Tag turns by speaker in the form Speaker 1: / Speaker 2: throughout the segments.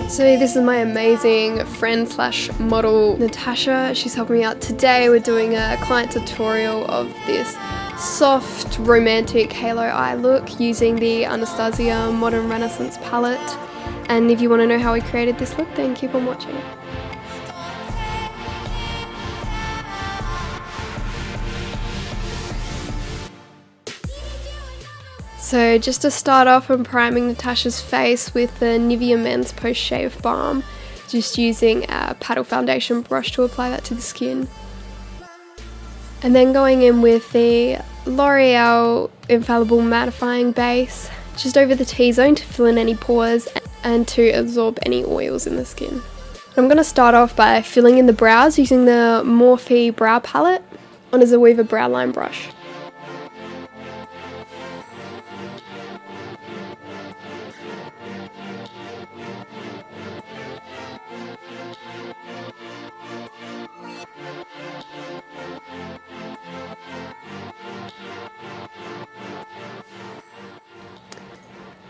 Speaker 1: So this is my amazing friend slash model, Natasha. She's helping me out today. We're doing a client tutorial of this soft, romantic halo eye look using the Anastasia Modern Renaissance palette. And if you want to know how we created this look, then keep on watching. So just to start off, I'm priming Natasha's face with the Nivea Men's Post Shave Balm, just using a paddle foundation brush to apply that to the skin. And then going in with the L'Oreal Infallible Mattifying Base, just over the T-zone to fill in any pores and to absorb any oils in the skin. I'm going to start off by filling in the brows using the Morphe Brow Palette on a Zoeva Brow Line brush.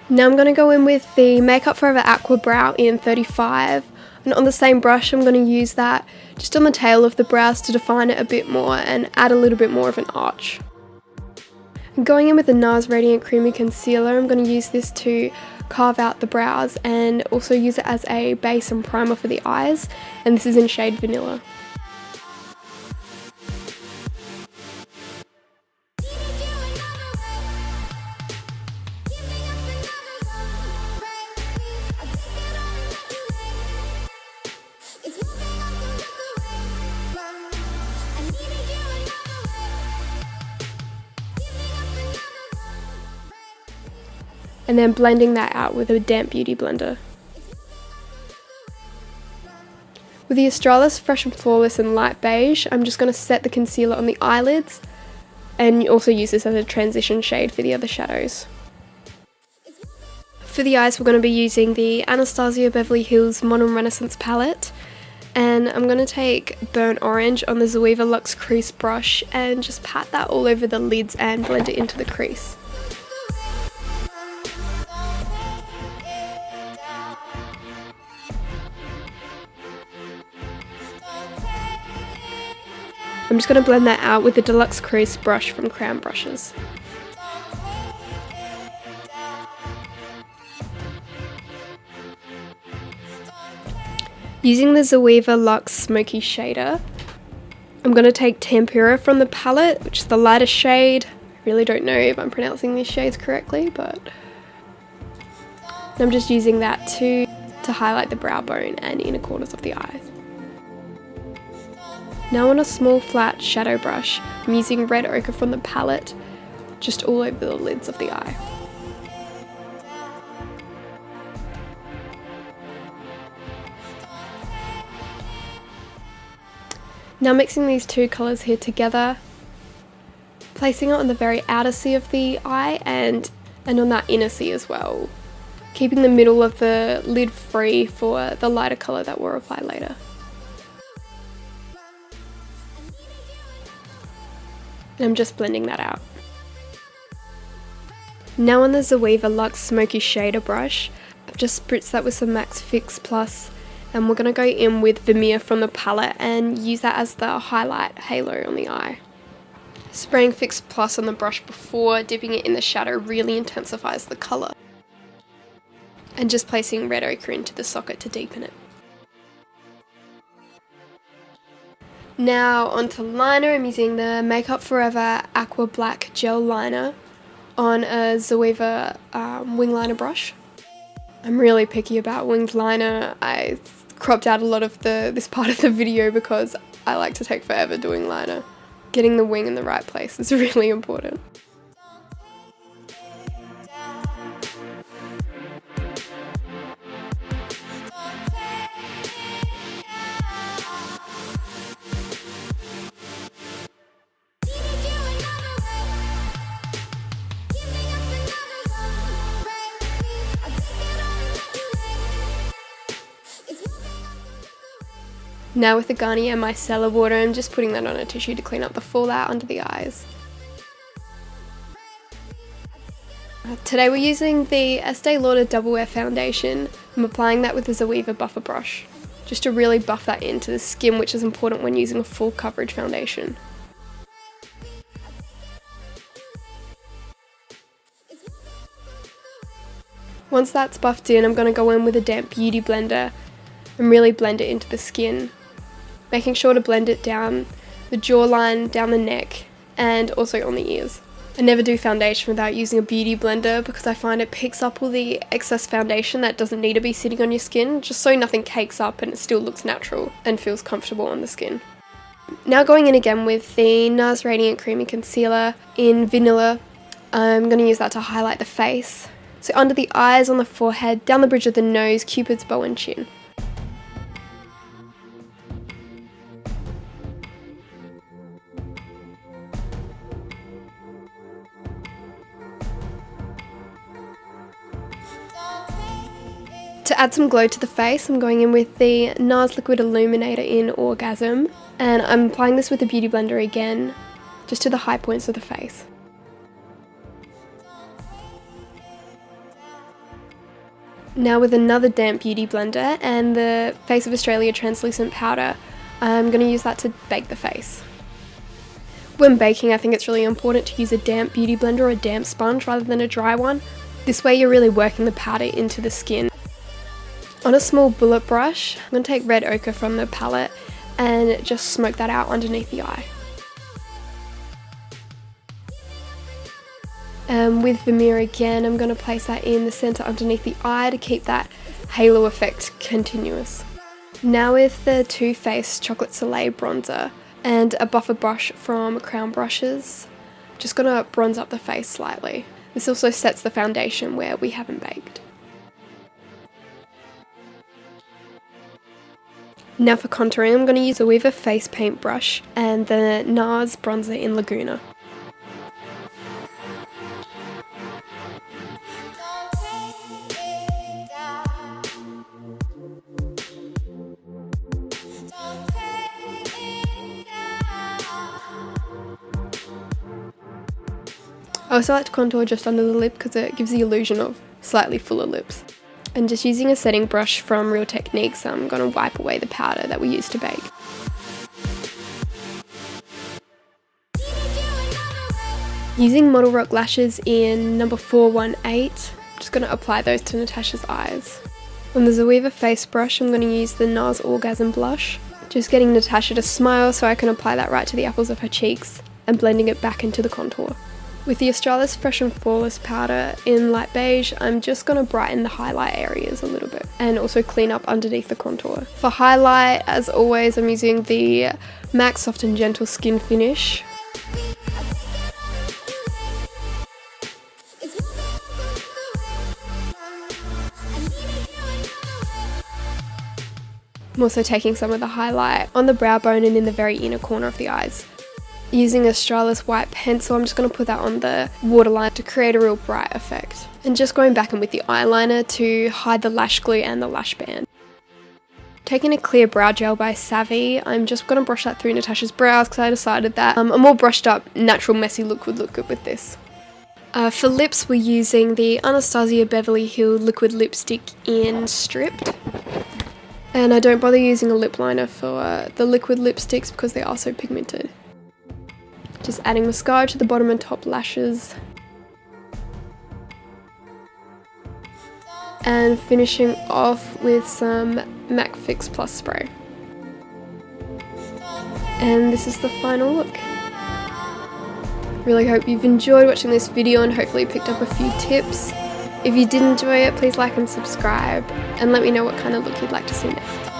Speaker 1: Now I'm going to go in with the MakeupForever Aqua Brow in 35, and on the same brush I'm going to use that just on the tail of the brows to define it a bit more and add a little bit more of an arch. And going in with the Nars Radient Creamy Concealer, I'm going to use this to carve out the brows and also use it as a base and primer for the eyes, and this is in shade Vanilla. And then blending that out with a damp beauty blender. With the Australis Fresh and Flawless in Light Beige, I'm just going to set the concealer on the eyelids and also use this as a transition shade for the other shadows. For the eyes, we're going to be using the Anastasia Beverly Hills Modern Renaissance palette, and I'm going to take Burnt Orange on the Zoeva Luxe Crease brush and just pat that all over the lids and blend it into the crease. I'm just going to blend that out with the Deluxe Crease brush from Crown Brushes. Using the Zoeva Luxe Smoky Shader, I'm going to take Tempera from the palette, which is the lighter shade. I really don't know if I'm pronouncing these shades correctly, but I'm just using that to highlight the brow bone and inner corners of the eyes. Now on a small flat shadow brush, I'm using Red Ochre from the palette, just all over the lids of the eye. Now mixing these two colours here together, placing it on the very outer C of the eye and on that inner C as well, keeping the middle of the lid free for the lighter colour that we'll apply later. And I'm just blending that out. Now on the Zoeva Luxe Smoky Shader brush, I've just spritzed that with some Max Fix Plus, and we're going to go in with Vermeer from the palette and use that as the highlight halo on the eye. Spraying Fix Plus on the brush before dipping it in the shadow really intensifies the colour. And just placing Red Ochre into the socket to deepen it. Now onto liner, I'm using the MakeupForever Aqua Black Gel Liner on a Zoeva wing liner brush. I'm really picky about winged liner. I cropped out a lot of this part of the video because I like to take forever doing liner. Getting the wing in the right place is really important. Now with the Garnier Micellar water, I'm just putting that on a tissue to clean up the fallout under the eyes. Today we're using the Estee Lauder Double Wear Foundation. I'm applying that with the Zoeva buffer brush, just to really buff that into the skin, which is important when using a full coverage foundation. Once that's buffed in, I'm going to go in with a damp beauty blender and really blend it into the skin, making sure to blend it down the jawline, down the neck, and also on the ears. I never do foundation without using a beauty blender because I find it picks up all the excess foundation that doesn't need to be sitting on your skin, just so nothing cakes up and it still looks natural and feels comfortable on the skin. Now going in again with the Nars Radiant Creamy Concealer in Vanilla. I'm going to use that to highlight the face. So under the eyes, on the forehead, down the bridge of the nose, Cupid's bow and chin. To add some glow to the face, I'm going in with the Nars Liquid Illuminator in Orgasm, and I'm applying this with a beauty blender again, just to the high points of the face. Now with another damp beauty blender and the Face of Australia translucent powder, I'm going to use that to bake the face. When baking, I think it's really important to use a damp beauty blender or a damp sponge rather than a dry one. This way you're really working the powder into the skin. On a small bullet brush, I'm going to take red ochre from the palette and just smoke that out underneath the eye. With Vermeer again, I'm going to place that in the centre underneath the eye to keep that halo effect continuous. Now with the Too Faced Chocolate Soleil bronzer and a buffer brush from Crown Brushes, just going to bronze up the face slightly. This also sets the foundation where we haven't baked. Now for contouring, I'm going to use a Weaver face paint brush and the Nars bronzer in Laguna. I also like to contour just under the lip because it gives the illusion of slightly fuller lips. And just using a setting brush from Real Techniques, I'm going to wipe away the powder that we used to bake. Using Modelrock Lashes in number 418, I'm just going to apply those to Natasha's eyes. On the Zoeva face brush, I'm going to use the Nars Orgasm blush, just getting Natasha to smile so I can apply that right to the apples of her cheeks and blending it back into the contour. With the Australis Fresh and Flawless powder in light beige, I'm just going to brighten the highlight areas a little bit and also clean up underneath the contour. For highlight, as always, I'm using the MAC Soft and Gentle Skinfinish. I'm also taking some of the highlight on the brow bone and in the very inner corner of the eyes. Using Australis white pencil, I'm just going to put that on the waterline to create a real bright effect. And just going back in with the eyeliner to hide the lash glue and the lash band. Taking a clear brow gel by Savvy, I'm just going to brush that through Natasha's brows because I decided that a more brushed up, natural, messy look would look good with this. For lips, we're using the Anastasia Beverly Hills Liquid Lipstick in Stripped. And I don't bother using a lip liner for the liquid lipsticks because they are so pigmented. Just adding mascara to the bottom and top lashes. And finishing off with some MAC Fix Plus spray. And this is the final look. Really hope you've enjoyed watching this video and hopefully picked up a few tips. If you did enjoy it, please like and subscribe and let me know what kind of look you'd like to see next.